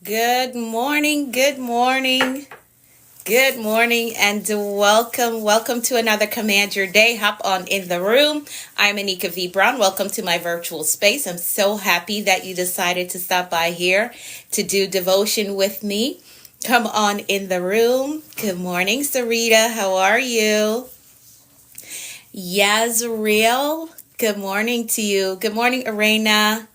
Good morning, good morning, good morning, and welcome. Welcome to another Command Your Day. Hop on in the room. I'm Anika V. Brown. Welcome to my virtual space. I'm so happy that you decided to stop by here to do devotion with me. Come on in the room. Good morning, Sarita. How are you? Yazriel. Good morning to you. Good morning, Arena.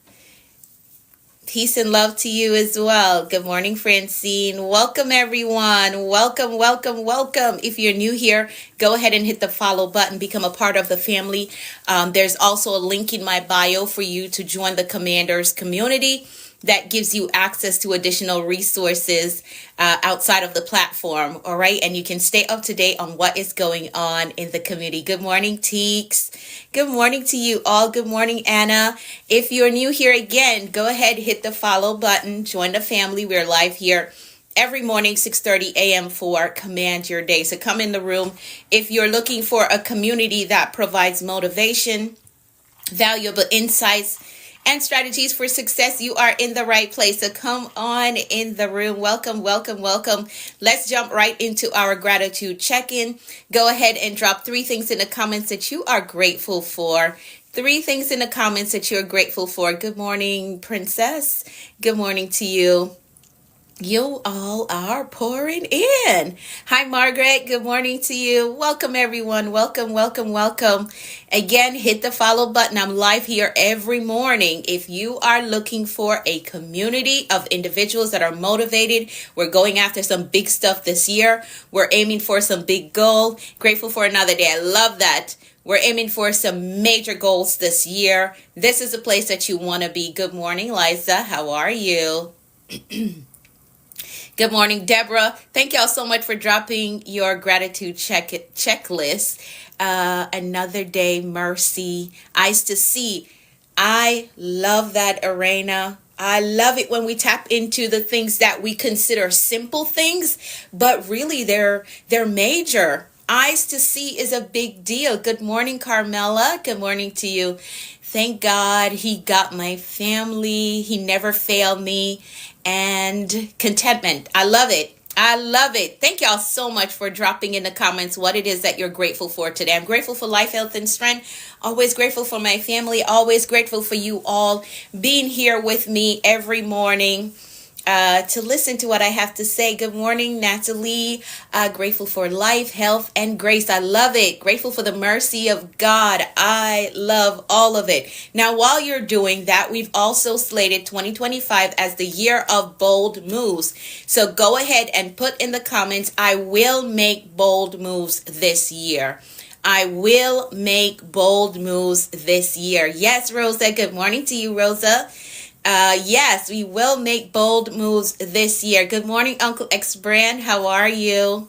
Peace and love to you as well. Good morning, Francine. Welcome, everyone. Welcome, welcome, welcome. If you're new here, go ahead and hit the follow button. Become a part of the family. There's also a link in my bio for you to join the Commanders community. That gives you access to additional resources outside of the platform. All right. And you can stay up to date on what is going on in the community. Good morning, Teeks. Good morning to you all. Good morning, Anna. If you're new here again, go ahead, hit the follow button, join the family. We're live here every morning, 6:30 a.m. for Command Your Day. So come in the room. If you're looking for a community that provides motivation, valuable insights, and strategies for success, you are in the right place. So come on in the room. Welcome, welcome, welcome. Let's jump right into our gratitude check-in. Go ahead and drop 3 things in the comments that you are grateful for. 3 things in the comments that you're grateful for. Good morning, Princess. Good morning to you. You all are pouring in. Hi, Margaret. Good morning to you. Welcome, everyone. Welcome, welcome, welcome. Again, hit the follow button. I'm live here every morning. If you are looking for a community of individuals that are motivated, we're going after some big stuff this year. We're aiming for some big goal. Grateful for another day. I love that. We're aiming for some major goals this year. This is a place that you want to be. Good morning, Liza. How are you? Good morning, Deborah. Thank y'all so much for dropping your gratitude checklist. Another day, mercy, eyes to see. I love that, Arena. I love it when we tap into the things that we consider simple things, but really they're major. Eyes to see is a big deal. Good morning, Carmela. Good morning to you. Thank God he got my family. He never failed me. And contentment. I love it. I love it. Thank y'all so much for dropping in the comments what it is that you're grateful for today. I'm grateful for life, health, and strength. Always grateful for my family. Always grateful for you all being here with me every morning. To listen to what I have to say. Good morning, Natalie. Grateful for life, health, and grace. I love it. Grateful for the mercy of God. I love all of it. Now, while you're doing that, we've also slated 2025 as the year of bold moves. So go ahead and put in the comments, I will make bold moves this year. I will make bold moves this year. Yes, Rosa. Good morning to you, Rosa. Yes, we will make bold moves this year. Good morning, Uncle X Brand. How are you?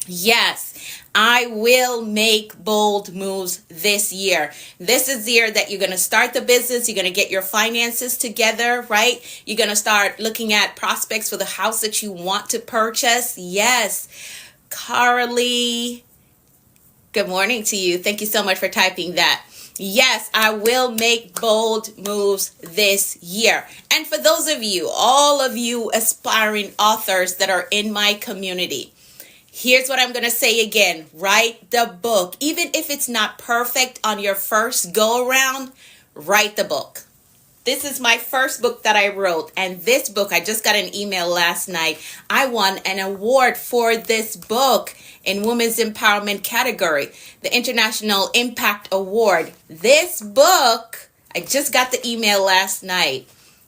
Yes, I will make bold moves this year. This is the year that you're going to start the business. You're going to get your finances together, right? You're going to start looking at prospects for the house that you want to purchase. Yes, Carly. Good morning to you. Thank you so much for typing that. Yes, I will make bold moves this year. And for those of you, all of you aspiring authors that are in my community, here's what I'm going to say again. Write the book. Even if it's not perfect on your first go around, write the book. This is my first book that I wrote, and this book, I just got an email last night. I won an award for this book in Women's Empowerment category, the International Impact Award. This book, I just got the email last night,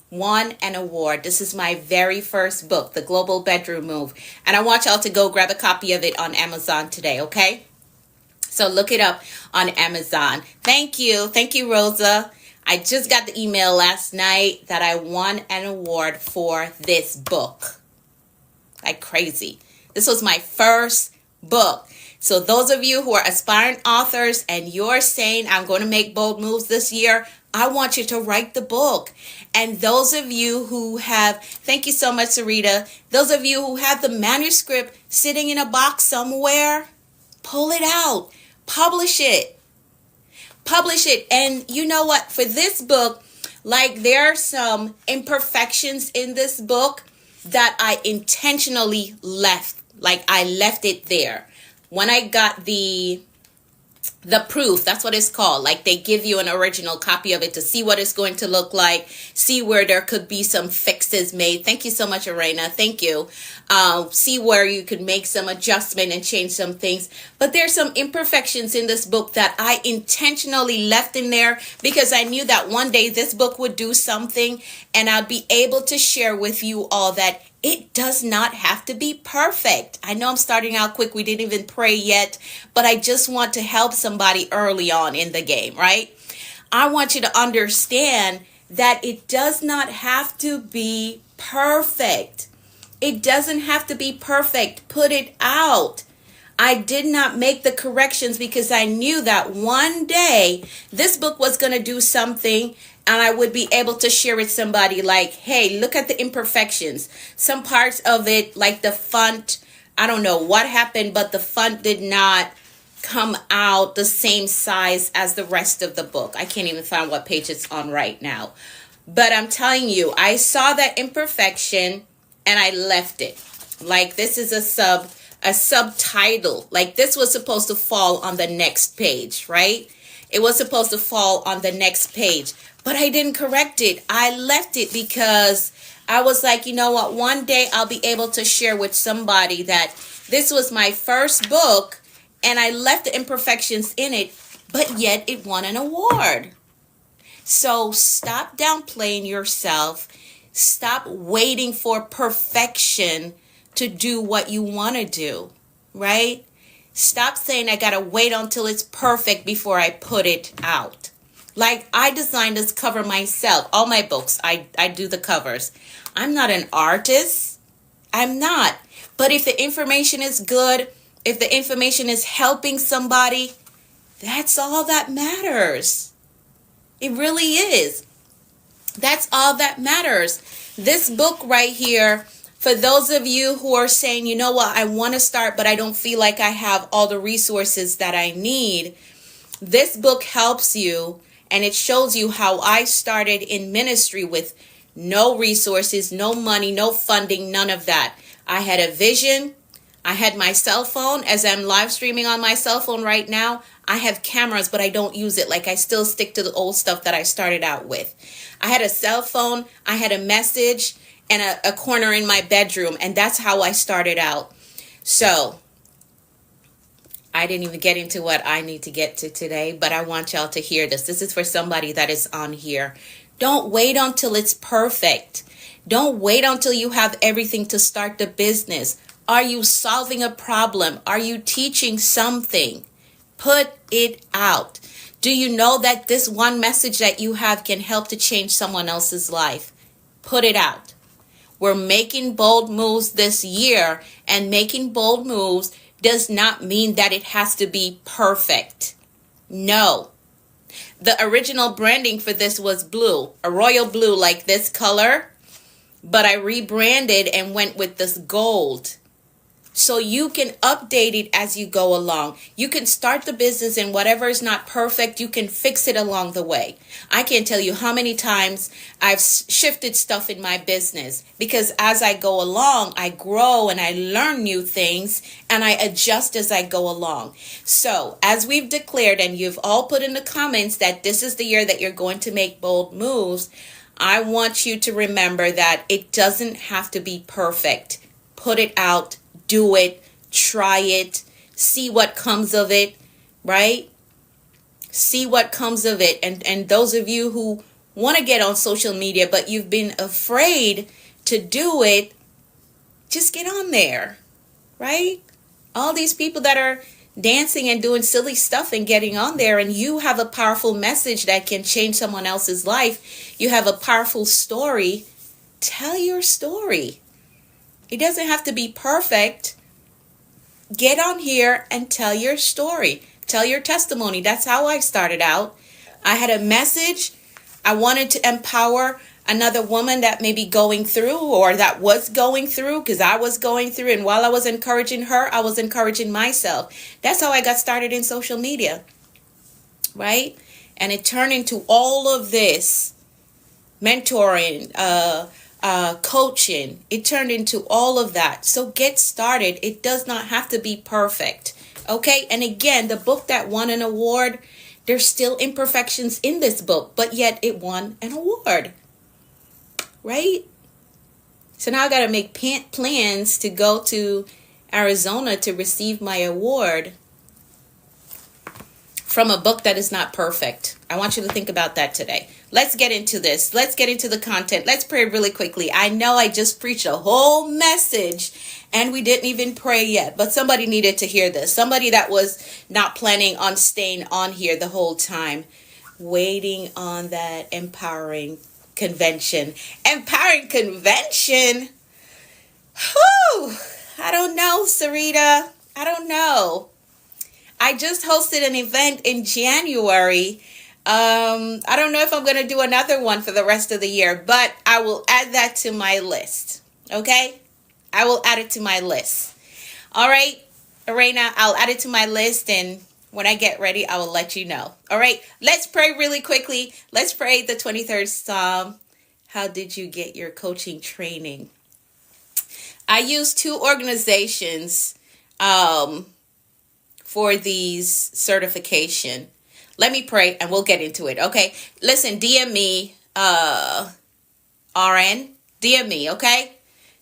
won an award. This is my very first book, The Global Bedroom Move, and I want y'all to go grab a copy of it on Amazon today, okay? So look it up on Amazon. Thank you. Thank you, Rosa. I just got the email last night that I won an award for this book. Like crazy. This was my first book. So those of you who are aspiring authors and you're saying, I'm going to make bold moves this year, I want you to write the book. And those of you who have, thank you so much, Sarita. Those of you who have the manuscript sitting in a box somewhere, pull it out, publish it. Publish it. And you know what? For this book, like there are some imperfections in this book. that I intentionally left. Like I left it there. When I got the proof, that's what it's called, like they give you an original copy of it to see what it's going to look like, see where there could be some fixes made. Thank you so much, Arena. Thank you. See where you could make some adjustment and change some things. But there's some imperfections in this book that I intentionally left in there because I knew that one day this book would do something and I'd be able to share with you all that it does not have to be perfect. I know I'm starting out quick. We didn't even pray yet, but I just want to help somebody early on in the game, right? I want you to understand that it does not have to be perfect. It doesn't have to be perfect. Put it out. I did not make the corrections because I knew that one day this book was going to do something and I would be able to share with somebody like, hey, look at the imperfections. Some parts of it, like the font, I don't know what happened, but the font did not come out the same size as the rest of the book. I can't even find what page it's on right now. But I'm telling you, I saw that imperfection and I left it. Like this is a subtitle. Like this was supposed to fall on the next page, right? It was supposed to fall on the next page, but I didn't correct it. I left it because I was like, you know what? One day I'll be able to share with somebody that this was my first book and I left the imperfections in it, but yet it won an award. So stop downplaying yourself. Stop waiting for perfection to do what you want to do, right? Stop saying I gotta wait until it's perfect before I put it out. Like I designed this cover myself. All my books, I do the covers. I'm not an artist. I'm not. But if the information is good, if the information is helping somebody, that's all that matters. It really is. That's all that matters. This book right here, for those of you who are saying, you know what, I want to start, but I don't feel like I have all the resources that I need. This book helps you and it shows you how I started in ministry with no resources, no money, no funding, none of that. I had a vision. I had my cell phone. As I'm live streaming on my cell phone right now, I have cameras, but I don't use it. Like I still stick to the old stuff that I started out with. I had a cell phone. I had a message and a corner in my bedroom. And that's how I started out. So I didn't even get into what I need to get to today, but I want y'all to hear this. This is for somebody that is on here. Don't wait until it's perfect. Don't wait until you have everything to start the business. Are you solving a problem? Are you teaching something? Put it out. Do you know that this one message that you have can help to change someone else's life? Put it out. We're making bold moves this year, and making bold moves does not mean that it has to be perfect. No. The original branding for this was blue, a royal blue like this color, but I rebranded and went with this gold. So you can update it as you go along. You can start the business and whatever is not perfect, you can fix it along the way. I can't tell you how many times I've shifted stuff in my business because as I go along, I grow and I learn new things and I adjust as I go along. So as we've declared and you've all put in the comments that this is the year that you're going to make bold moves, I want you to remember that it doesn't have to be perfect. Put it out. Do it, try it, see what comes of it, right? See what comes of it. And those of you who want to get on social media, but you've been afraid to do it, just get on there, right? All these people that are dancing and doing silly stuff and getting on there, and you have a powerful message that can change someone else's life. You have a powerful story. Tell your story. It doesn't have to be perfect. Get on here and tell your story. Tell your testimony. That's how I started out. I had a message. I wanted to empower another woman that may be going through or that was going through, because I was going through. And while I was encouraging her, I was encouraging myself. That's how I got started in social media, right? And it turned into all of this mentoring, coaching. It turned into all of that. So get started. It does not have to be perfect. Okay. And again, the book that won an award, there's still imperfections in this book, but yet it won an award. Right? So now I got to make plans to go to Arizona to receive my award from a book that is not perfect. I want you to think about that today. Let's get into this. Let's get into the content. Let's pray really quickly. I know I just preached a whole message and we didn't even pray yet, but somebody needed to hear this. Somebody that was not planning on staying on here the whole time, waiting on that empowering convention. Empowering convention? Whew. I don't know, Sarita. I don't know. I just hosted an event in January. I don't know if I'm going to do another one for the rest of the year, but I will add that to my list. Okay? I will add it to my list. All right, Arena, I'll add it to my list, and when I get ready, I will let you know. All right, let's pray really quickly. Let's pray the 23rd Psalm. How did you get your coaching training? I use 2 organizations for these certification. Let me pray and we'll get into it. Okay. Listen, DM me, RN, DM me, okay?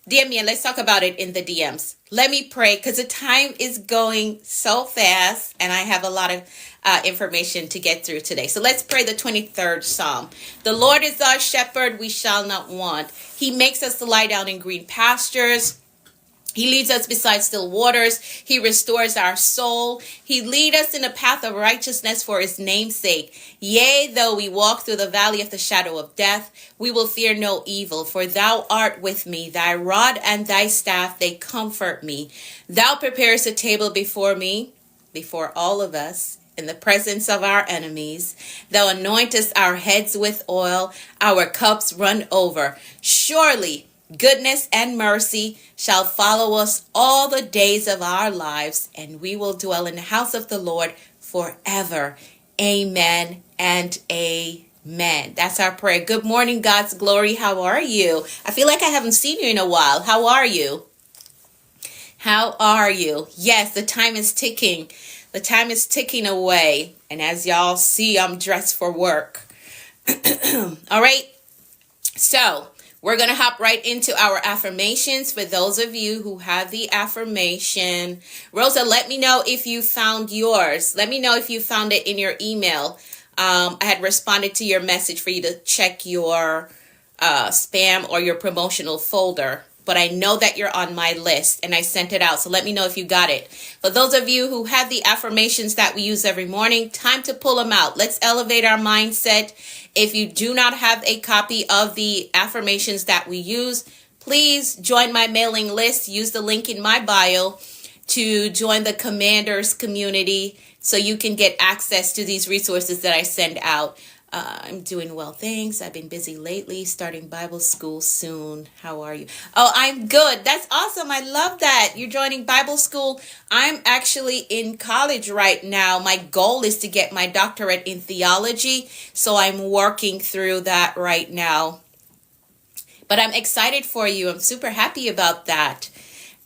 DM me and let's talk about it in the DMs. Let me pray because the time is going so fast and I have a lot of information to get through today. So let's pray the 23rd Psalm. The Lord is our shepherd, we shall not want. He makes us to lie down in green pastures. He leads us beside still waters. He restores our soul. He leads us in a path of righteousness for his name's sake. Yea, though we walk through the valley of the shadow of death, we will fear no evil, for thou art with me. Thy rod and thy staff, they comfort me. Thou preparest a table before me, before all of us, in the presence of our enemies. Thou anointest our heads with oil. Our cups run over. Surely goodness and mercy shall follow us all the days of our lives, and we will dwell in the house of the Lord forever. Amen and amen. That's our prayer. Good morning, God's glory. How are you? I feel like I haven't seen you in a while. How are you? How are you? Yes, the time is ticking. The time is ticking away. And as y'all see, I'm dressed for work. All right. So we're going to hop right into our affirmations. For those of you who have the affirmation, Rosa, let me know if you found yours. Let me know if you found it in your email. I had responded to your message for you to check your spam or your promotional folder. But I know that you're on my list and I sent it out. So let me know if you got it. For those of you who have the affirmations that we use every morning, time to pull them out. Let's elevate our mindset. If you do not have a copy of the affirmations that we use, please join my mailing list. Use the link in my bio to join the Commanders community so you can get access to these resources that I send out. I'm doing well, thanks. I've been busy lately, starting Bible school soon. How are you? Oh, I'm good. That's awesome. I love that. You're joining Bible school. I'm actually in college right now. My goal is to get my doctorate in theology, so I'm working through that right now. But I'm excited for you. I'm super happy about that.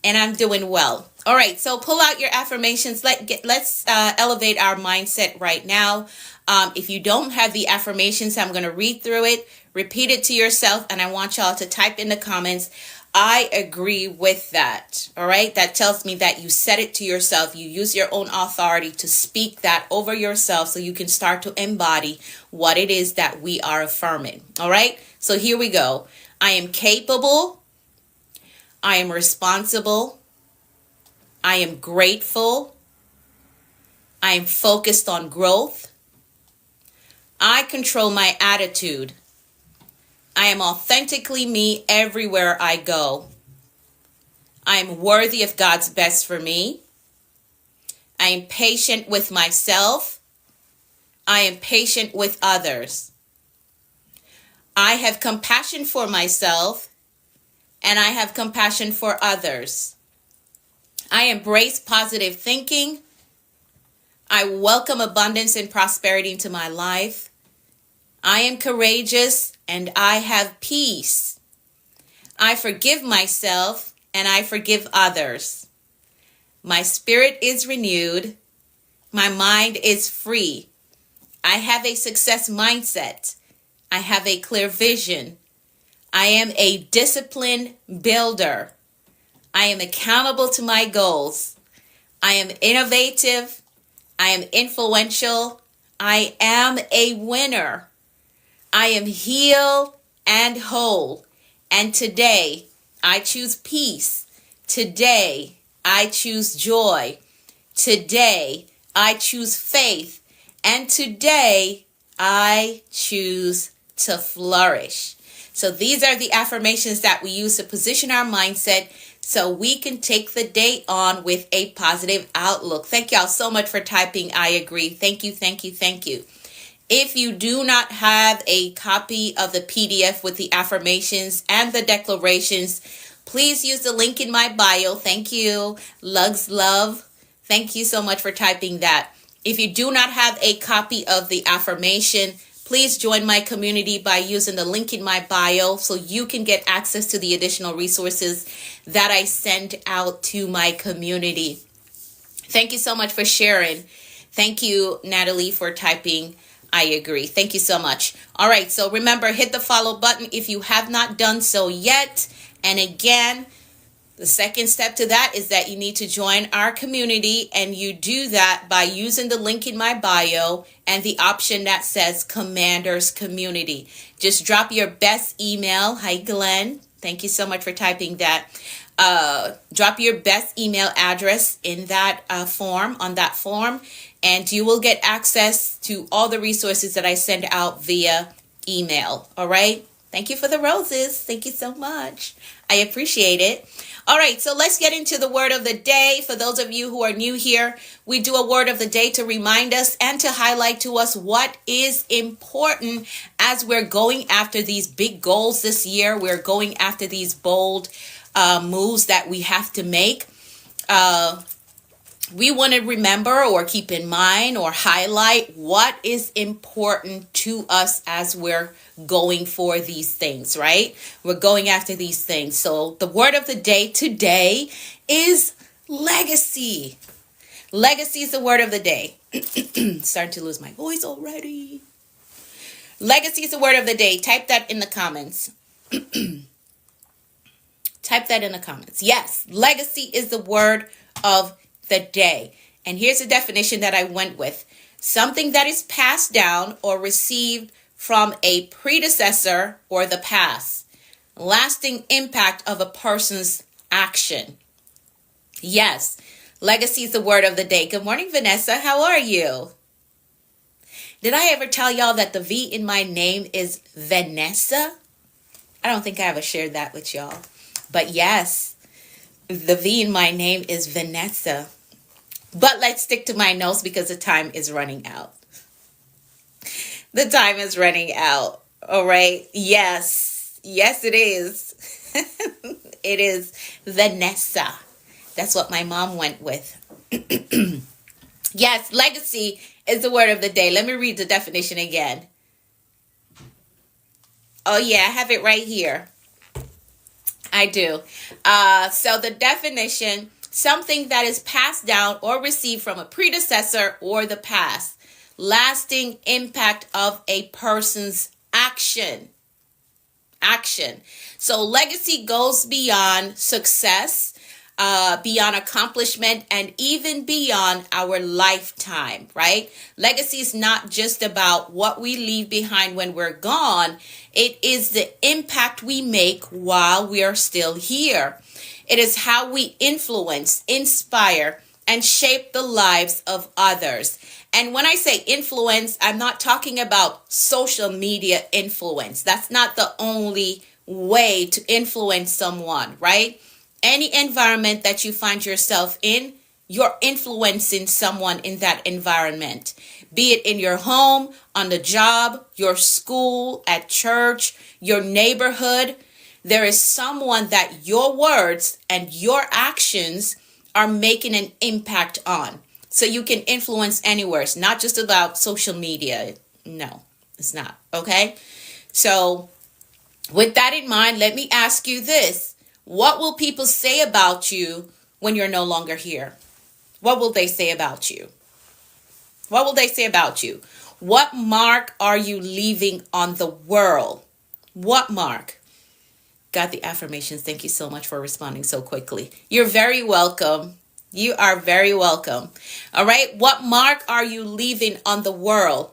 And I'm doing well. All right, so pull out your affirmations. Let's elevate our mindset right now. If you don't have the affirmations, I'm going to read through it, repeat it to yourself, and I want y'all to type in the comments, I agree with that. All right, that tells me that you said it to yourself. You use your own authority to speak that over yourself so you can start to embody what it is that we are affirming. All right, so here we go. I am capable. I am responsible. I am grateful. I am focused on growth. I control my attitude. I am authentically me everywhere I go. I am worthy of God's best for me. I am patient with myself. I am patient with others. I have compassion for myself, and I have compassion for others. I embrace positive thinking. I welcome abundance and prosperity into my life. I am courageous and I have peace. I forgive myself and I forgive others. My spirit is renewed. My mind is free. I have a success mindset. I have a clear vision. I am a disciplined builder. I am accountable to my goals. I am innovative. I am influential. I am a winner. I am healed and whole. And today, I choose peace. Today, I choose joy. Today, I choose faith. And today, I choose to flourish. So these are the affirmations that we use to position our mindset so we can take the day on with a positive outlook. Thank y'all so much for typing I agree. Thank you, thank you, thank you. If you do not have a copy of the PDF with the affirmations and the declarations, please use the link in my bio. Thank you. Lugs Love. Thank you so much for typing that. If you do not have a copy of the affirmation, please join my community by using the link in my bio so you can get access to the additional resources that I send out to my community. Thank you so much for sharing. Thank you, Natalie, for typing I agree. Thank you so much. All right, so remember, hit the follow button if you have not done so yet. And again, the second step to that is that you need to join our community, and you do that by using the link in my bio and the option that says Commanders Community. Just drop your best email. Hi, Glenn. Thank you so much for typing that. Drop your best email address in that form, and you will get access to all the resources that I send out via email. All right. Thank you for the roses. Thank you so much. I appreciate it. All right, so let's get into the word of the day. For those of you who are new here, we do a word of the day to remind us and to highlight to us what is important as we're going after these big goals this year. We're going after these bold moves that we have to make. We want to remember or keep in mind or highlight what is important to us as we're going for these things, right? We're going after these things. So the word of the day today is legacy. Legacy is the word of the day. Starting to lose my voice already. Legacy is the word of the day. Type that in the comments. Type that in the comments. Yes, legacy is the word of the day. And here's the definition that I went with. Something that is passed down or received from a predecessor or the past. Lasting impact of a person's action. Yes, legacy is the word of the day. Good morning, Vanessa. How are you? Did I ever tell y'all that the V in my name is Vanessa? I don't think I ever shared that with y'all. But yes, the V in my name is Vanessa. But let's stick to my notes because the time is running out. The time is running out. All right. Yes. Yes, it is. It is Vanessa. That's what my mom went with. Yes, legacy is the word of the day. Let me read the definition again. Oh, yeah, I have it right here. I do. So the definition, something that is passed down or received from a predecessor or the past. Lasting impact of a person's action. Action. So legacy goes beyond success, beyond accomplishment, and even beyond our lifetime, right? Legacy is not just about what we leave behind when we're gone. It is the impact we make while we are still here. It is how we influence, inspire, and shape the lives of others. And when I say influence, I'm not talking about social media influence. That's not the only way to influence someone, right? Any environment that you find yourself in, you're influencing someone in that environment. Be it in your home, on the job, your school, at church, your neighborhood. There is someone that your words and your actions are making an impact on. So you can influence anywhere. It's not just about social media. No, it's not. Okay? So With that in mind, let me ask you this. What will people say about you when you're no longer here? What will they say about you? What will they say about you? What mark are you leaving on the world? What mark? Got the affirmations. Thank you so much for responding so quickly. You're very welcome. You are very welcome. All right. What mark are you leaving on the world?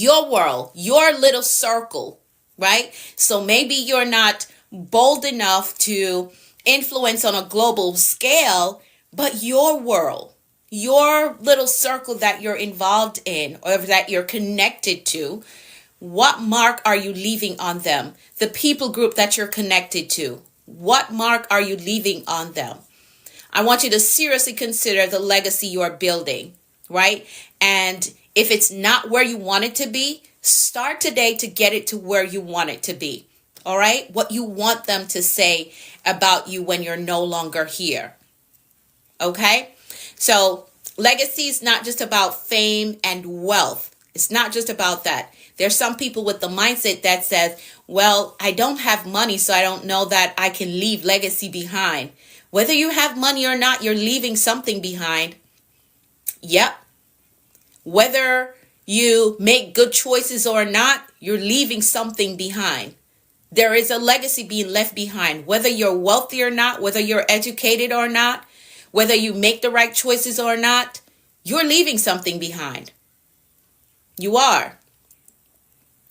World, your little circle, right? So maybe you're not bold enough to influence on a global scale, but your world, your little circle that you're involved in or that you're connected to, what mark are you leaving on them? The people group that you're connected to, what mark are you leaving on them? I want you to seriously consider the legacy you are building, right? And if it's not where you want it to be, start today to get it to where you want it to be. All right? What you want them to say about you when you're no longer here. Okay? So legacy is not just about fame and wealth. It's not just about that. There's some people with the mindset that says, well, I don't have money, so I don't know that I can leave legacy behind. Whether you have money or not, you're leaving something behind. Yep. Whether you make good choices or not, you're leaving something behind. There is a legacy being left behind. Whether you're wealthy or not, whether you're educated or not, whether you make the right choices or not, you're leaving something behind. You are.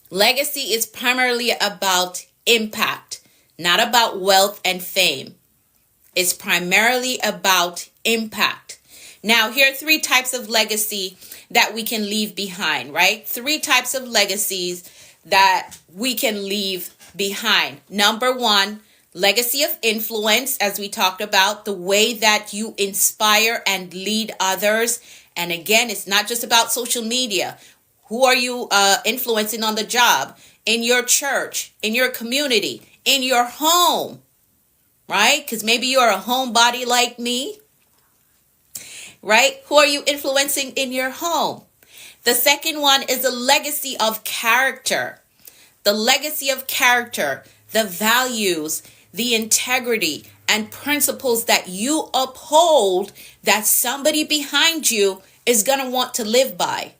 Legacy is primarily about impact, not about wealth and fame. It's primarily about impact. Now, here are 3 types of legacy that we can leave behind, right? 3 types of legacies that we can leave behind. Number 1, legacy of influence, as we talked about, the way that you inspire and lead others. And again, it's not just about social media. Who are you influencing on the job, in your church, in your community, in your home, right? Because maybe you're a homebody like me, right? Who are you influencing in your home? The second one is a legacy of character. The legacy of character, the values, the integrity, and principles that you uphold that somebody behind you is going to want to live by,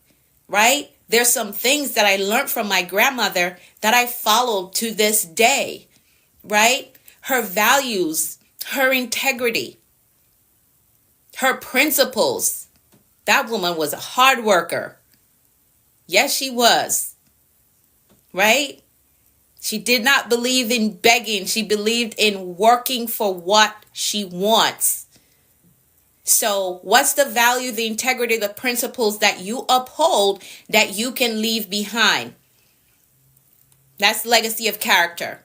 right? There's some things that I learned from my grandmother that I follow to this day, right? Her values, her integrity, her principles. That woman was a hard worker. Yes, she was, right? She did not believe in begging. She believed in working for what she wants. So what's the value, the integrity, the principles that you uphold that you can leave behind? That's legacy of character.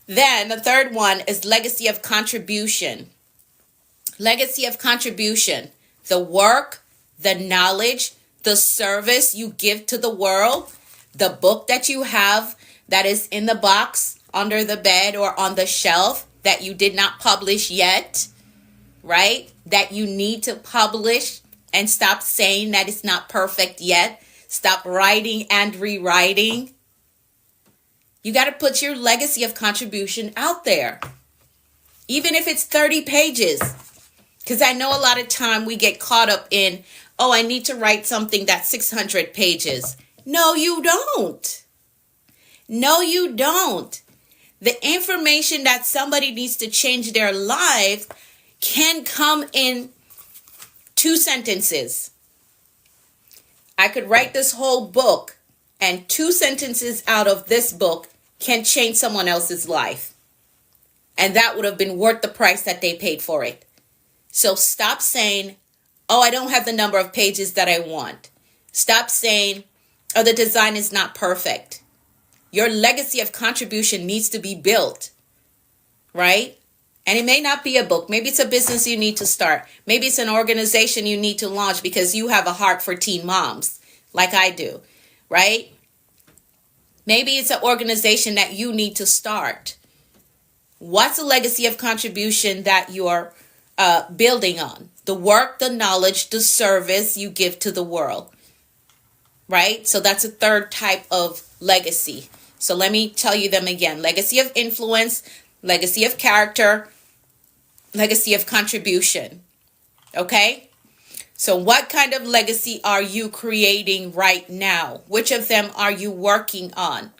Then the third one is legacy of contribution. Legacy of contribution. The work, the knowledge, the service you give to the world, the book that you have that is in the box, under the bed, or on the shelf that you did not publish yet, right? That you need to publish, and stop saying that it's not perfect yet. Stop writing and rewriting. You got to put your legacy of contribution out there. Even if it's 30 pages. Because I know a lot of time we get caught up in, oh, I need to write something that's 600 pages. No, you don't. No, you don't. The information that somebody needs to change their life can come in 2 sentences. I could write this whole book, and 2 sentences out of this book can change someone else's life. And that would have been worth the price that they paid for it. So stop saying, oh, I don't have the number of pages that I want. Stop saying, oh, the design is not perfect. Your legacy of contribution needs to be built, right? And it may not be a book. Maybe it's a business you need to start. Maybe it's an organization you need to launch because you have a heart for teen moms, like I do, right? Maybe it's an organization that you need to start. What's the legacy of contribution that you're building on? The work, the knowledge, the service you give to the world, right? So that's a third type of legacy So let me tell you them again. Legacy of influence, legacy of character, legacy of contribution. Okay? So what kind of legacy are you creating right now? Which of them are you working on?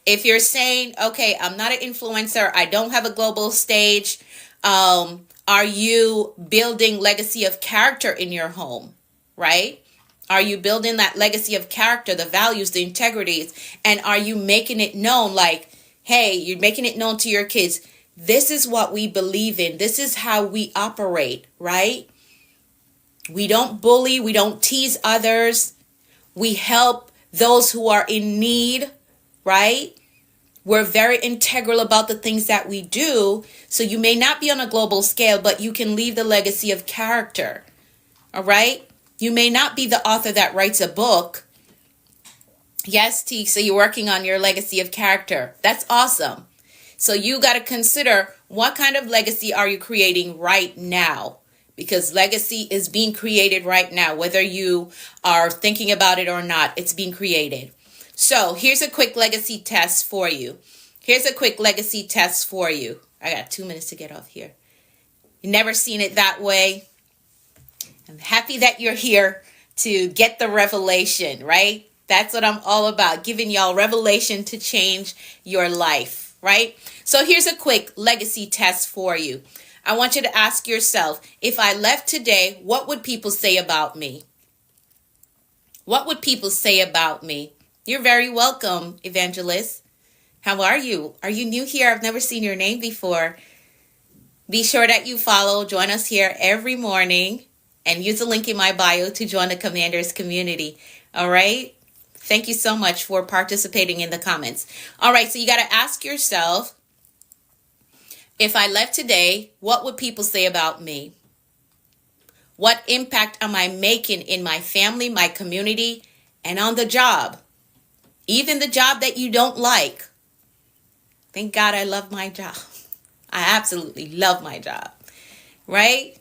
If you're saying, okay, I'm not an influencer, I don't have a global stage, are you building legacy of character in your home, right? Are you building that legacy of character, the values, the integrities, and are you making it known like, hey, you're making it known to your kids, this is what we believe in, this is how we operate, right? We don't bully, we don't tease others, we help those who are in need, right? We're very integral about the things that we do. So you may not be on a global scale, but you can leave the legacy of character. All right? You may not be the author that writes a book. Yes, T, so you're working on your legacy of character. That's awesome. So you got to consider, what kind of legacy are you creating right now? Because legacy is being created right now. Whether you are thinking about it or not, it's being created. So here's a quick legacy test for you. I got 2 minutes to get off here. You've never seen it that way. I'm happy that you're here to get the revelation, right? That's what I'm all about, giving y'all revelation to change your life, right? So here's a quick legacy test for you. I want you to ask yourself, if I left today, what would people say about me? What would people say about me? You're very welcome, Evangelist. How are you? Are you new here? I've never seen your name before. Be sure that you follow. Join us here every morning and use the link in my bio to join the Commanders community. All right? Thank you so much for participating in the comments. All right, so you got to ask yourself, if I left today, what would people say about me? What impact am I making in my family, my community, and on the job? Even the job that you don't like. Thank God I love my job. I absolutely love my job. Right?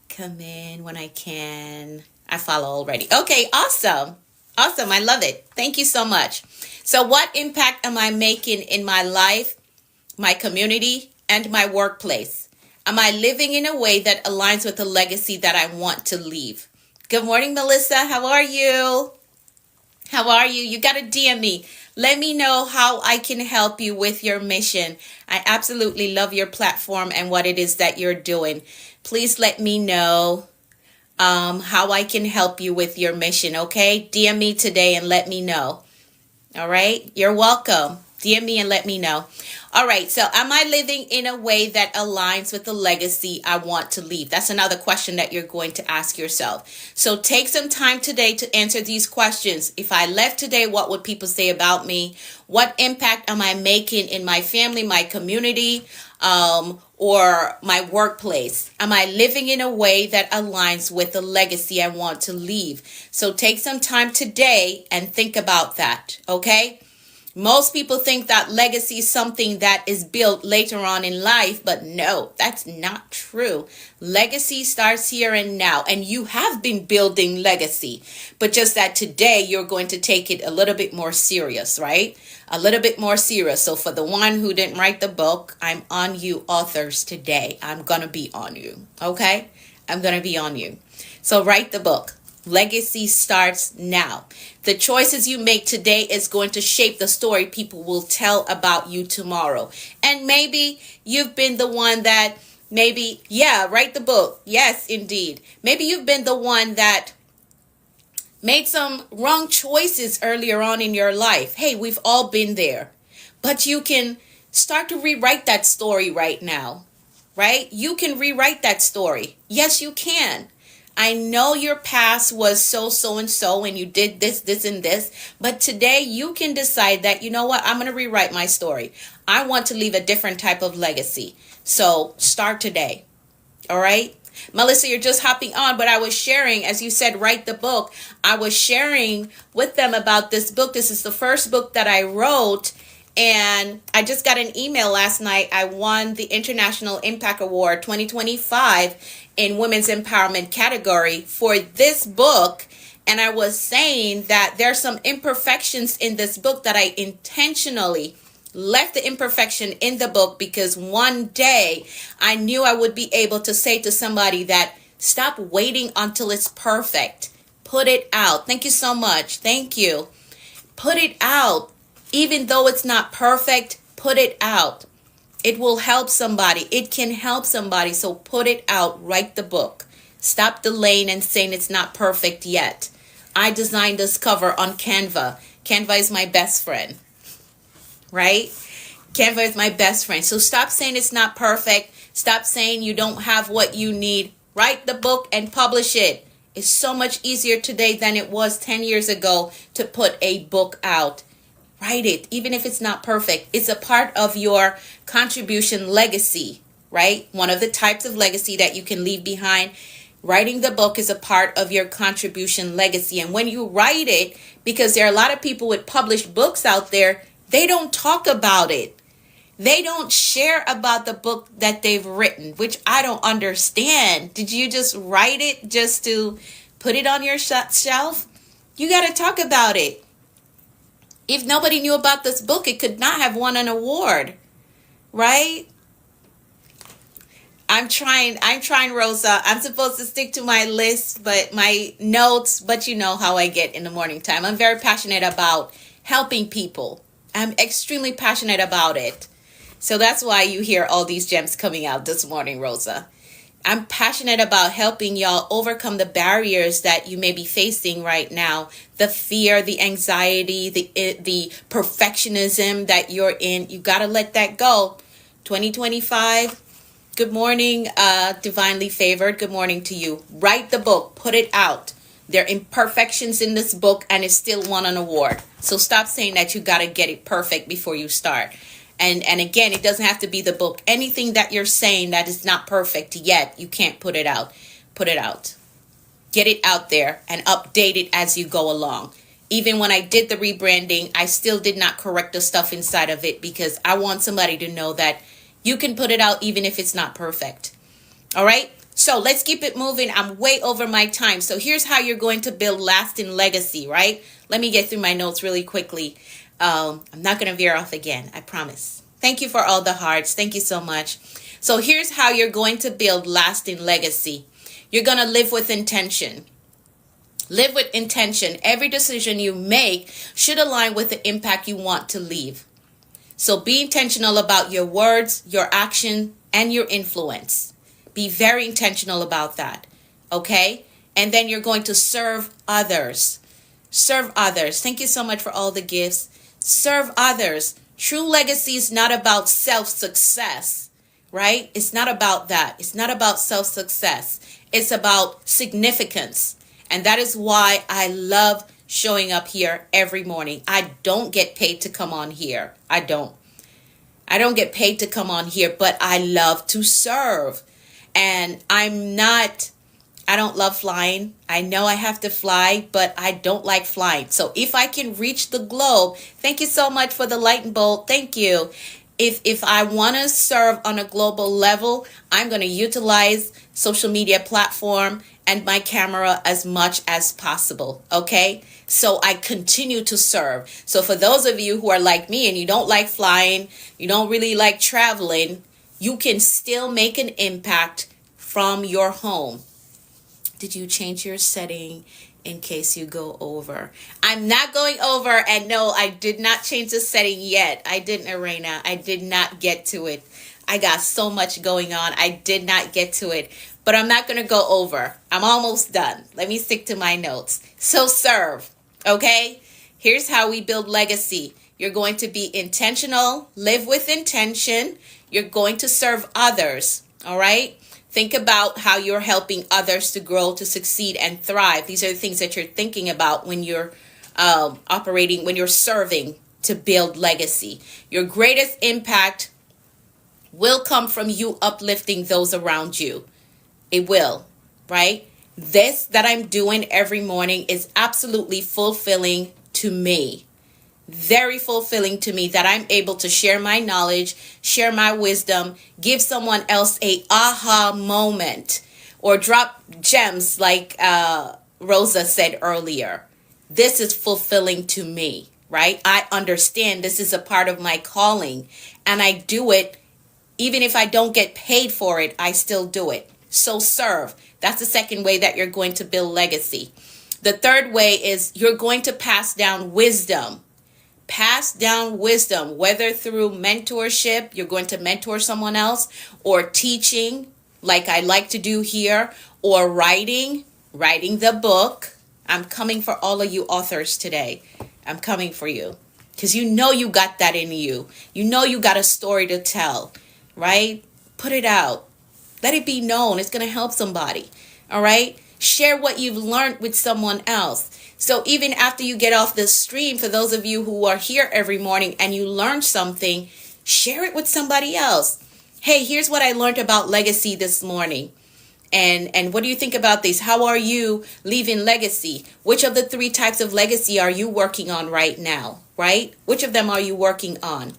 Come in when I can. I follow already. Okay, awesome. Awesome. I love it. Thank you so much. So what impact am I making in my life, my community, and my workplace? Am I living in a way that aligns with the legacy that I want to leave? Good morning, Melissa. How are you? How are you? You got to DM me. Let me know how I can help you with your mission. I absolutely love your platform and what it is that you're doing. Please let me know how I can help you with your mission, okay? DM me today and let me know. All right? You're welcome. DM me and let me know. All right, so am I living in a way that aligns with the legacy I want to leave? That's another question that you're going to ask yourself. So take some time today to answer these questions. If I left today, what would people say about me? What impact am I making in my family, my community, or my workplace? Am I living in a way that aligns with the legacy I want to leave? So take some time today and think about that, okay? Most people think that legacy is something that is built later on in life, but no, that's not true. Legacy starts here and now, and you have been building legacy, but just that today you're going to take it a little bit more serious, right? A little bit more serious. So for the one who didn't write the book, I'm on you authors today. I'm going to be on you, okay? I'm going to be on you. So write the book. Legacy starts now. The choices you make today is going to shape the story people will tell about you tomorrow. And maybe you've been the one that write the book. Yes, indeed. Maybe you've been the one that made some wrong choices earlier on in your life. Hey, we've all been there. But you can start to rewrite that story right now, right? You can rewrite that story. Yes, you can. I know your past was so and so and you did this and this, but today you can decide that, you know what, I'm going to rewrite my story. I want to leave a different type of legacy. So start today. All right. Melissa, you're just hopping on, but I was sharing, as you said, write the book. I was sharing with them about this book. This is the first book that I wrote. And I just got an email last night. I won the International Impact Award 2025 in Women's Empowerment category for this book. And I was saying that there's some imperfections in this book that I intentionally left the imperfection in the book because one day I knew I would be able to say to somebody that stop waiting until it's perfect. Put it out. Thank you so much. Thank you. Put it out. Even though it's not perfect, put it out. It will help somebody. It can help somebody. So put it out. Write the book. Stop delaying and saying it's not perfect yet. I designed this cover on Canva. Canva is my best friend, right? Canva is my best friend. So stop saying it's not perfect. Stop saying you don't have what you need. Write the book and publish it. It's so much easier today than it was 10 years ago to put a book out. Write it, even if it's not perfect. It's a part of your contribution legacy, right? One of the types of legacy that you can leave behind. Writing the book is a part of your contribution legacy. And when you write it, because there are a lot of people with published books out there, they don't talk about it. They don't share about the book that they've written, which I don't understand. Did you just write it just to put it on your shelf? You got to talk about it. If nobody knew about this book, it could not have won an award, right? I'm trying, Rosa. I'm supposed to stick to my list, but my notes, but you know how I get in the morning time. I'm very passionate about helping people. I'm extremely passionate about it. So that's why you hear all these gems coming out this morning, Rosa. I'm passionate about helping y'all overcome the barriers that you may be facing right now. The fear, the anxiety, the perfectionism that you're in. You got to let that go. 2025. Good morning, Divinely Favored. Good morning to you. Write the book. Put it out. There are imperfections in this book and it still won an award. So stop saying that you got to get it perfect before you start. And again, it doesn't have to be the book. Anything that you're saying that is not perfect yet, you can't put it out. Put it out. Get it out there and update it as you go along. Even when I did the rebranding, I still did not correct the stuff inside of it because I want somebody to know that you can put it out even if it's not perfect. All right? So let's keep it moving. I'm way over my time. So here's how you're going to build lasting legacy, right? Let me get through my notes really quickly. I'm not going to veer off again. I promise. Thank you for all the hearts. Thank you so much. So here's how you're going to build lasting legacy. You're going to live with intention. Live with intention. Every decision you make should align with the impact you want to leave. So be intentional about your words, your action, and your influence. Be very intentional about that. Okay? And then you're going to serve others. Serve others. Thank you so much for all the gifts. Serve others. True legacy is not about self-success, right? It's not about that. It's not about self-success. It's about significance. And that is why I love showing up here every morning. I don't get paid to come on here. I don't get paid to come on here, but I love to serve. And I don't love flying. I know I have to fly, but I don't like flying. So if I can reach the globe, thank you so much for the lightning bolt. Thank you. If I want to serve on a global level, I'm going to utilize social media platform and my camera as much as possible. Okay. So I continue to serve. So for those of you who are like me and you don't like flying, you don't really like traveling, you can still make an impact from your home. Did you change your setting in case you go over? I'm not going over, and no, I did not change the setting yet. I didn't, Arena. I did not get to it. I got so much going on. I did not get to it, but I'm not going to go over. I'm almost done. Let me stick to my notes. So serve, okay? Here's how we build legacy. You're going to be intentional, live with intention. You're going to serve others, all right? Think about how you're helping others to grow, to succeed, and thrive. These are the things that you're thinking about when you're operating, when you're serving to build legacy. Your greatest impact will come from you uplifting those around you. It will, right? This that I'm doing every morning is absolutely fulfilling to me. Very fulfilling to me that I'm able to share my knowledge, share my wisdom, give someone else a aha moment, or drop gems like Rosa said earlier, this is fulfilling to me, right? I understand this is a part of my calling, and I do it even if I don't get paid for it. I still do it. So serve. That's the second way that you're going to build legacy. The third way is you're going to pass down wisdom. Pass down wisdom, whether through mentorship, you're going to mentor someone else, or teaching, like I like to do here, or writing the book. I'm coming for all of you authors today. I'm coming for you because you know you got that in you. You know you got a story to tell, right? Put it out. Let it be known. It's going to help somebody. All right? Share what you've learned with someone else. So even after you get off the stream, for those of you who are here every morning and you learn something, share it with somebody else. Hey, here's what I learned about legacy this morning. And what do you think about this? How are you leaving legacy? Which of the 3 types of legacy are you working on right now, right? Which of them are you working on,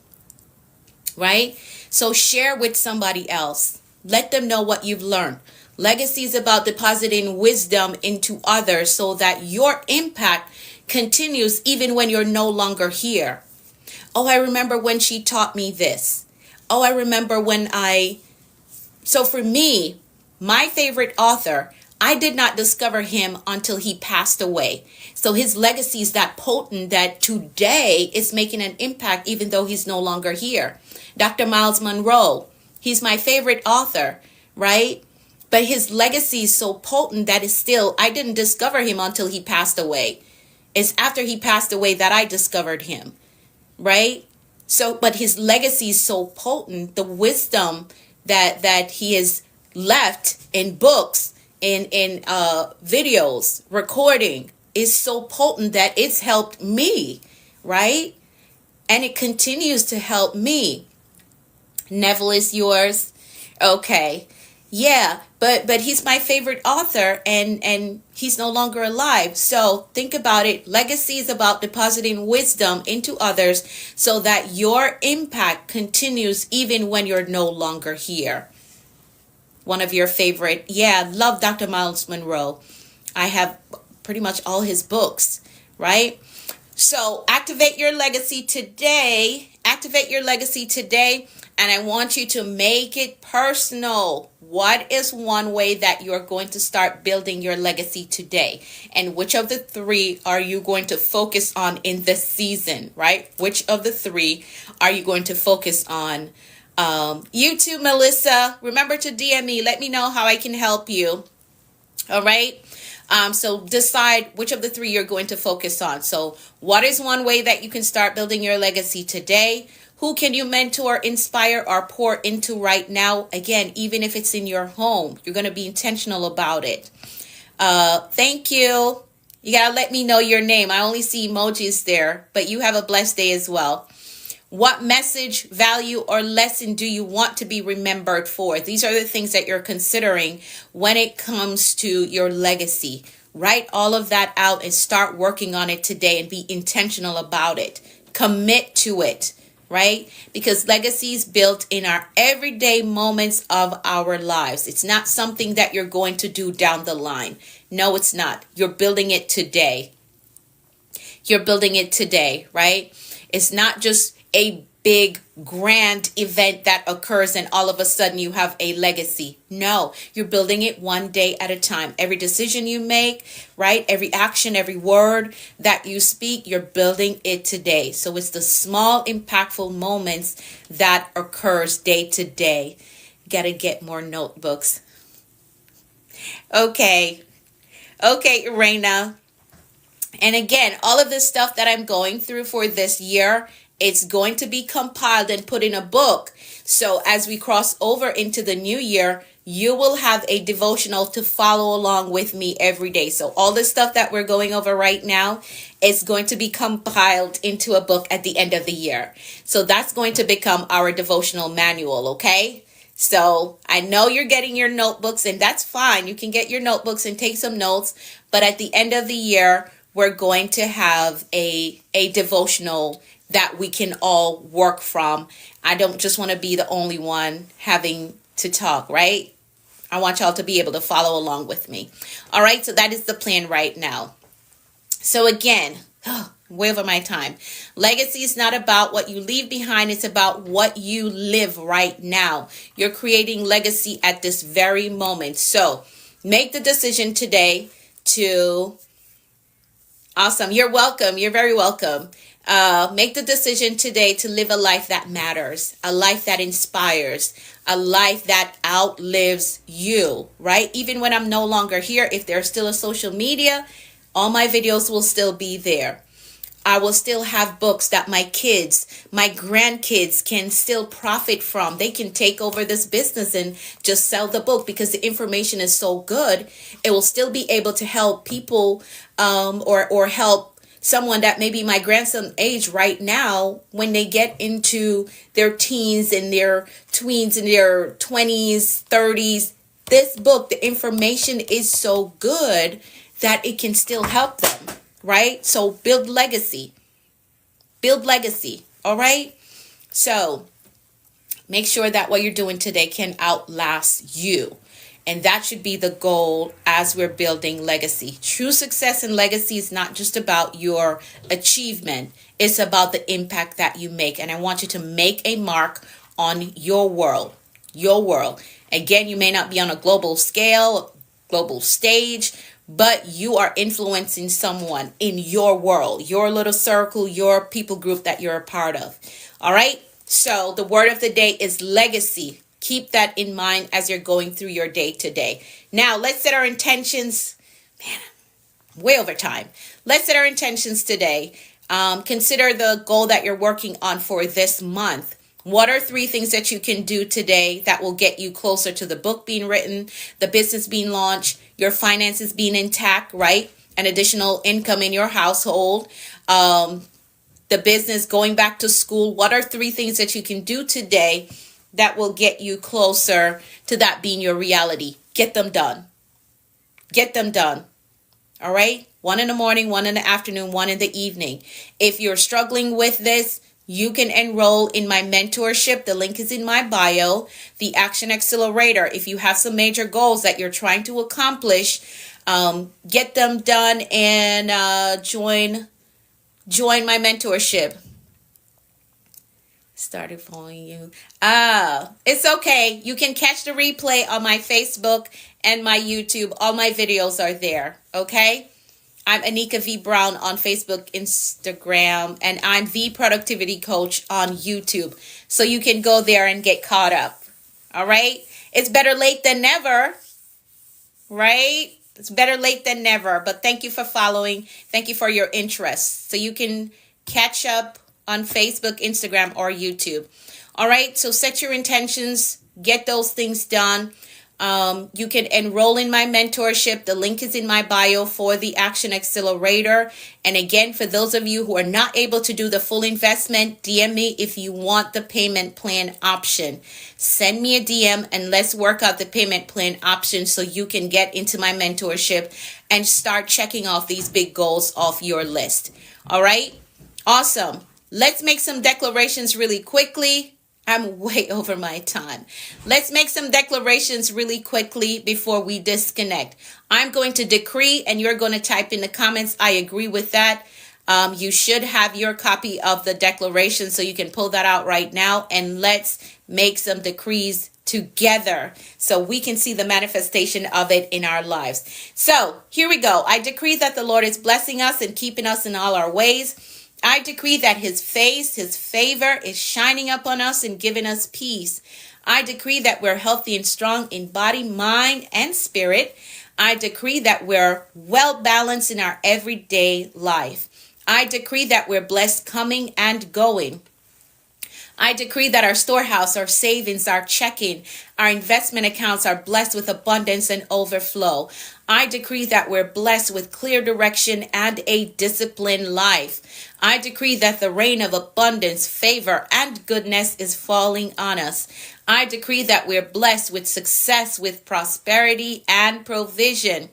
right? So share with somebody else. Let them know what you've learned. Legacy is about depositing wisdom into others so that your impact continues even when you're no longer here. Oh, I remember when she taught me this. Oh, I remember when So for me, my favorite author, I did not discover him until he passed away. So his legacy is that potent that today is making an impact even though he's no longer here. Dr. Miles Monroe, he's my favorite author, right? But his legacy is so potent that I didn't discover him until he passed away. It's after he passed away that I discovered him, right? So, but his legacy is so potent, the wisdom that he has left in books, in videos, recording is so potent that it's helped me, right? And it continues to help me. Neville is yours. Okay. Yeah, but he's my favorite author and he's no longer alive. So think about it. Legacy is about depositing wisdom into others so that your impact continues even when you're no longer here. One of your favorite. Yeah, love Dr. Miles Monroe. I have pretty much all his books, right? So activate your legacy today. Activate your legacy today. And I want you to make it personal. What is one way that you're going to start building your legacy today? And which of the 3 are you going to focus on in this season, right? Which of the 3 are you going to focus on? You too, Melissa. Remember to DM me. Let me know how I can help you. All right. So decide which of the 3 you're going to focus on. So what is one way that you can start building your legacy today? Who can you mentor, inspire, or pour into right now? Again, even if it's in your home, you're going to be intentional about it. Thank you. You got to let me know your name. I only see emojis there, but you have a blessed day as well. What message, value, or lesson do you want to be remembered for? These are the things that you're considering when it comes to your legacy. Write all of that out and start working on it today and be intentional about it. Commit to it. Right? Because legacy is built in our everyday moments of our lives. It's not something that you're going to do down the line. No, it's not. You're building it today. You're building it today, right? It's not just a big grand event that occurs and all of a sudden you have a legacy. No, you're building it one day at a time. Every decision you make, right? Every action, every word that you speak, you're building it today. So it's the small impactful moments that occurs day to day. Got to get more notebooks. Okay, Irena. And again, all of this stuff that I'm going through for this year, it's going to be compiled and put in a book. So as we cross over into the new year, you will have a devotional to follow along with me every day. So all the stuff that we're going over right now is going to be compiled into a book at the end of the year. So that's going to become our devotional manual, okay? So I know you're getting your notebooks, and that's fine. You can get your notebooks and take some notes. But at the end of the year, we're going to have a devotional that we can all work from. I don't just want to be the only one having to talk, right? I want y'all to be able to follow along with me. All right, so that is the plan right now. So again, way over my time. Legacy is not about what you leave behind. It's about what you live right now. You're creating legacy at this very moment. So make the decision today to... Awesome. You're welcome. You're very welcome. Make the decision today to live a life that matters, a life that inspires, a life that outlives you, right? Even when I'm no longer here, if there's still a social media, all my videos will still be there. I will still have books that my kids, my grandkids can still profit from. They can take over this business and just sell the book because the information is so good. It will still be able to help people or help someone that may be my grandson age right now when they get into their teens and their tweens and their 20s, 30s. This book, the information is so good that it can still help them. Right? So build legacy. Build legacy. All right? So make sure that what you're doing today can outlast you. And that should be the goal as we're building legacy. True success and legacy is not just about your achievement. It's about the impact that you make. And I want you to make a mark on your world. Your world. Again, you may not be on a global scale, global stage, but you are influencing someone in your world, your little circle, your people group that you're a part of. All right. So the word of the day is legacy. Keep that in mind as you're going through your day today. Now, let's set our intentions. Man, way over time. Let's set our intentions today. Consider the goal that you're working on for this month. What are 3 things that you can do today that will get you closer to the book being written, the business being launched, your finances being intact, right? An additional income in your household, the business going back to school. What are 3 things that you can do today that will get you closer to that being your reality? Get them done. Get them done. All right? 1 in the morning, 1 in the afternoon, 1 in the evening. If you're struggling with this, you can enroll in my mentorship. The link is in my bio, the Action Accelerator. If you have some major goals that you're trying to accomplish, get them done and join my mentorship. Started following you. It's okay. You can catch the replay on my Facebook and my YouTube. All my videos are there. Okay. I'm Anika V. Brown on Facebook, Instagram, and I'm the Productivity Coach on YouTube. So you can go there and get caught up. All right? It's better late than never. Right? It's better late than never. But thank you for following. Thank you for your interest. So you can catch up on Facebook, Instagram, or YouTube. All right? So set your intentions. Get those things done. You can enroll in my mentorship. The link is in my bio for the Action Accelerator. And again, for those of you who are not able to do the full investment, DM me if you want the payment plan option. Send me a DM and let's work out the payment plan option so you can get into my mentorship and start checking off these big goals off your list. All right? Awesome. Let's make some declarations really quickly. I'm way over my time. Let's make some declarations really quickly before we disconnect. I'm going to decree and you're going to type in the comments, I agree with that. You should have your copy of the declaration so you can pull that out right now and let's make some decrees together so we can see the manifestation of it in our lives. So here we go. I decree that the Lord is blessing us and keeping us in all our ways. I decree that his face, his favor is shining upon us and giving us peace. I decree that we're healthy and strong in body, mind, and spirit. I decree that we're well balanced in our everyday life. I decree that we're blessed coming and going. I decree that our storehouse, our savings, our checking, our investment accounts are blessed with abundance and overflow. I decree that we're blessed with clear direction and a disciplined life. I decree that the rain of abundance, favor, and goodness is falling on us. I decree that we're blessed with success, with prosperity and provision.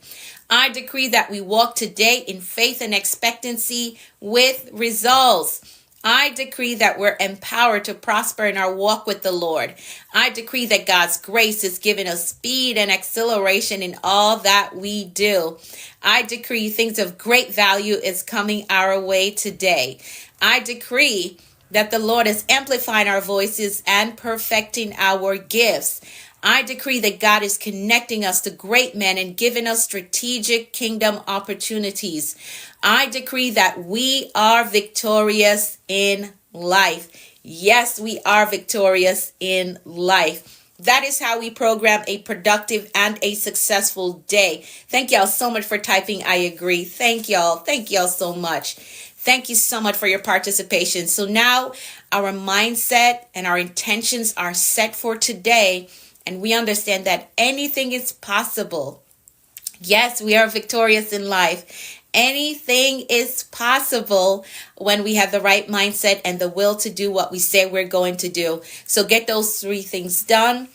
I decree that we walk today in faith and expectancy with results. I decree that we're empowered to prosper in our walk with the Lord. I decree that God's grace is giving us speed and acceleration in all that we do. I decree things of great value is coming our way today. I decree that the Lord is amplifying our voices and perfecting our gifts. I decree that God is connecting us to great men and giving us strategic kingdom opportunities. I decree that we are victorious in life. Yes, we are victorious in life. That is how we program a productive and a successful day. Thank y'all so much for typing I agree. Thank y'all. Thank y'all so much. Thank you so much for your participation. So now our mindset and our intentions are set for today, and we understand that anything is possible. Yes, we are victorious in life. Anything is possible when we have the right mindset and the will to do what we say we're going to do. So get those three things done.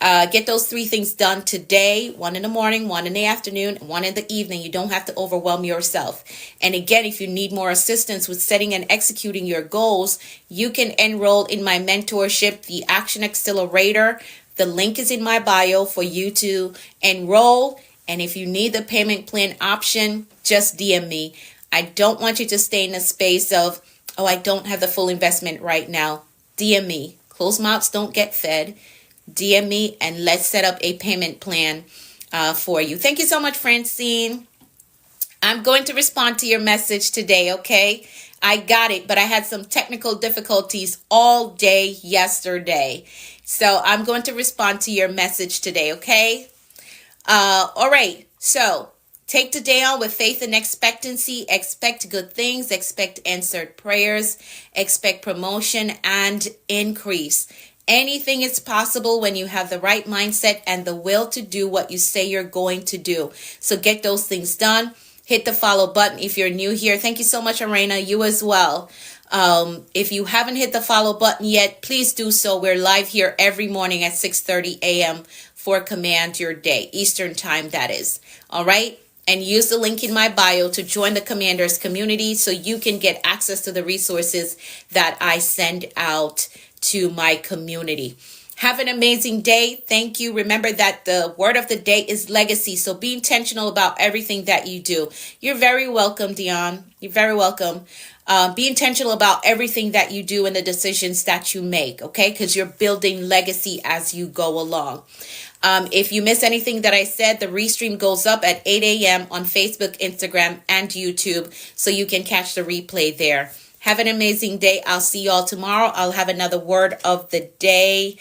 Get those three things done today, one in the morning, one in the afternoon, and one in the evening. You don't have to overwhelm yourself. And again, if you need more assistance with setting and executing your goals, you can enroll in my mentorship, the Action Accelerator. The link is in my bio for you to enroll. And if you need the payment plan option, just DM me. I don't want you to stay in a space of, oh, I don't have the full investment right now. DM me. Closed mouths don't get fed. DM me and let's set up a payment plan for you. Thank you so much, Francine. I'm going to respond to your message today, okay? I got it, but I had some technical difficulties all day yesterday. So I'm going to respond to your message today, okay? All right. So take the day on with faith and expectancy. Expect good things. Expect answered prayers. Expect promotion and increase. Anything is possible when you have the right mindset and the will to do what you say you're going to do. So get those things done. Hit the follow button if you're new here. Thank you so much, Arena. You as well. If you haven't hit the follow button yet, please do so. We're live here every morning at 6:30 a.m. for Command Your Day, Eastern Time, that is. All right? And use the link in my bio to join the Commanders community so you can get access to the resources that I send out to my community. Have an amazing day. Thank you. Remember that the word of the day is legacy. So be intentional about everything that you do. You're very welcome, Dion. You're very welcome. Be intentional about everything that you do and the decisions that you make, okay? Because you're building legacy as you go along. If you miss anything that I said, the restream goes up at 8 a.m. on Facebook, Instagram, and YouTube, so you can catch the replay there. Have an amazing day. I'll see you all tomorrow. I'll have another word of the day.